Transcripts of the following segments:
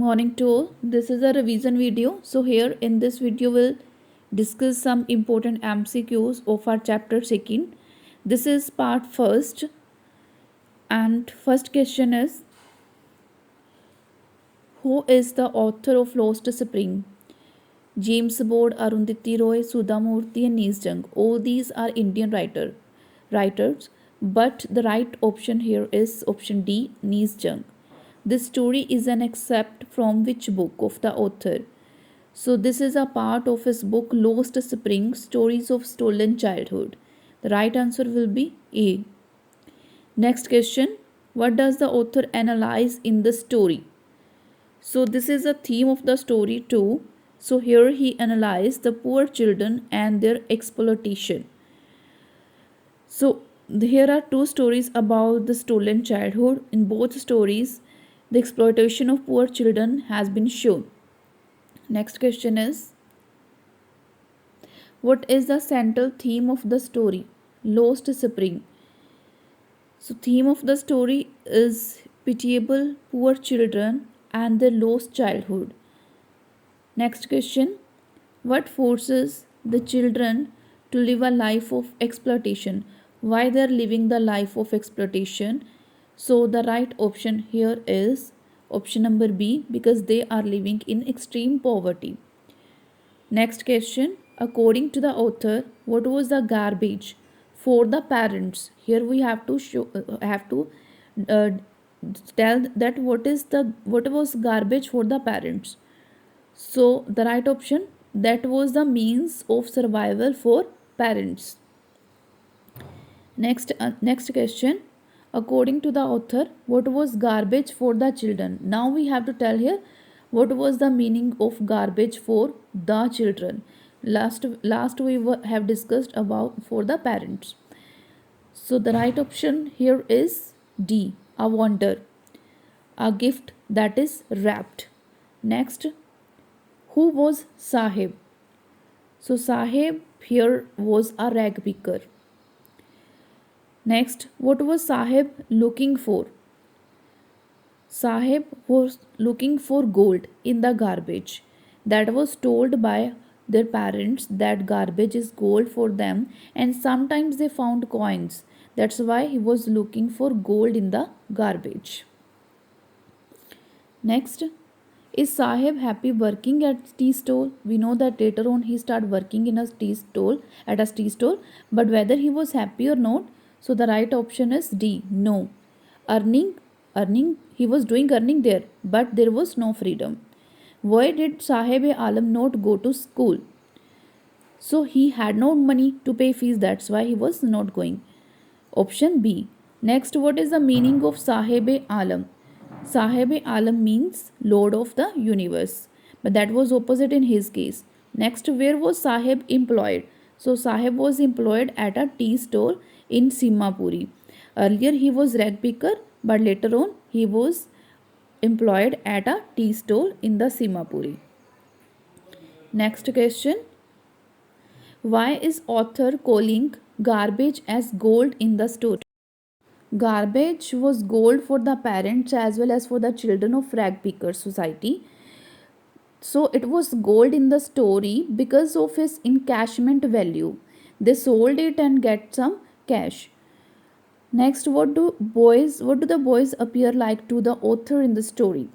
Morning to all. This is a revision video. So here in this video we'll discuss some important MCQs of our chapter 2nd. This is part first, and first question is, who is the author of Lost Spring? James Bond, Arundhati Roy, Sudha Murthy and Nees Jung. All these are Indian writers, but the right option here is option D, Nees Jung. This story is an excerpt from which book of the author? So this is a part of his book Lost Spring, Stories of Stolen Childhood. The right answer will be A. Next question, what does the author analyze in the story? So this is a theme of the story too. So here he analyzed the poor children and their exploitation. So here are two stories about the stolen childhood. In both stories, the exploitation of poor children has been shown. Next question is, what is the central theme of the story? Lost Spring. So theme of the story is pitiable poor children and their lost childhood. Next question, what forces the children to live a life of exploitation? Why they are living the life of exploitation? So the right option here is option number B, because they are living in extreme poverty. Next question, according to the author, what was the garbage for the parents? Here we have to uh, tell that what was garbage for the parents. So the right option, that was the means of survival for parents. Next question, according to the author, what was garbage for the children? Now we have to tell here what was the meaning of garbage for the children. Last we have discussed about for the parents. So the right option here is D, a wonder, a gift that is wrapped. Next, who was Sahib? So Sahib here was a rag picker. Next, what was Sahib looking for? Sahib was looking for gold in the garbage. That was told by their parents that garbage is gold for them, and sometimes they found coins. That's why he was looking for gold in the garbage. Next, is Sahib happy working at tea stall? We know that later on he started working in a tea stall but whether he was happy or not, so the right option is D, no. Earning, he was doing earning there, but there was no freedom. Why did Sahib Alam not go to school? So he had no money to pay fees, that's why he was not going. Option B. Next, what is the meaning of Sahib Alam? Sahib Alam means Lord of the Universe, but that was opposite in his case. Next, where was Sahib employed? So Sahib was employed at a tea stall in Simapuri. Earlier he was rag picker, but later on he was employed at a tea stall in the Simapuri. Next question, why is author calling garbage as gold in the story? Garbage was gold for the parents as well as for the children of rag picker society. So it was gold in the story because of his encashment value. They sold it and get some cash. Next, what do the boys appear like to the author in the story?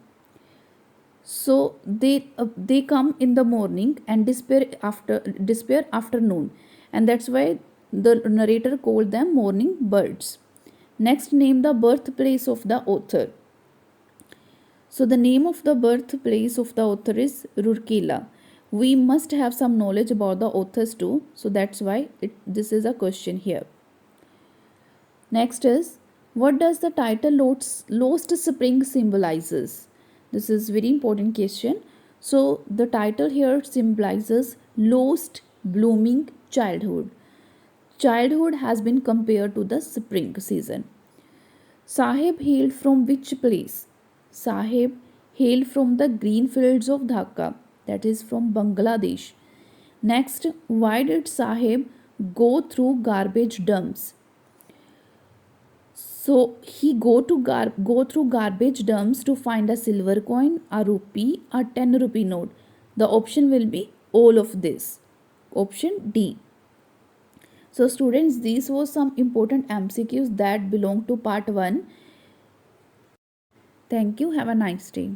So they come in the morning and despair afternoon, and that's why the narrator called them morning birds. Next, name the birthplace of the author. So the name of the birthplace of the author is Rourkela. We must have some knowledge about the authors too, so that's why this is a question here. Next is, what does the title Lost Spring symbolizes? This is very important question. So the title here symbolizes lost blooming childhood. Childhood has been compared to the spring season. Sahib hailed from which place? Sahib hailed from the green fields of Dhaka, that is from Bangladesh. Next, why did Sahib go through garbage dumps? So he go through garbage dumps to find a silver coin, a rupee, a 10 rupee note. The option will be all of this. Option D. So students, these were some important MCQs that belong to part 1. Thank you. Have a nice day.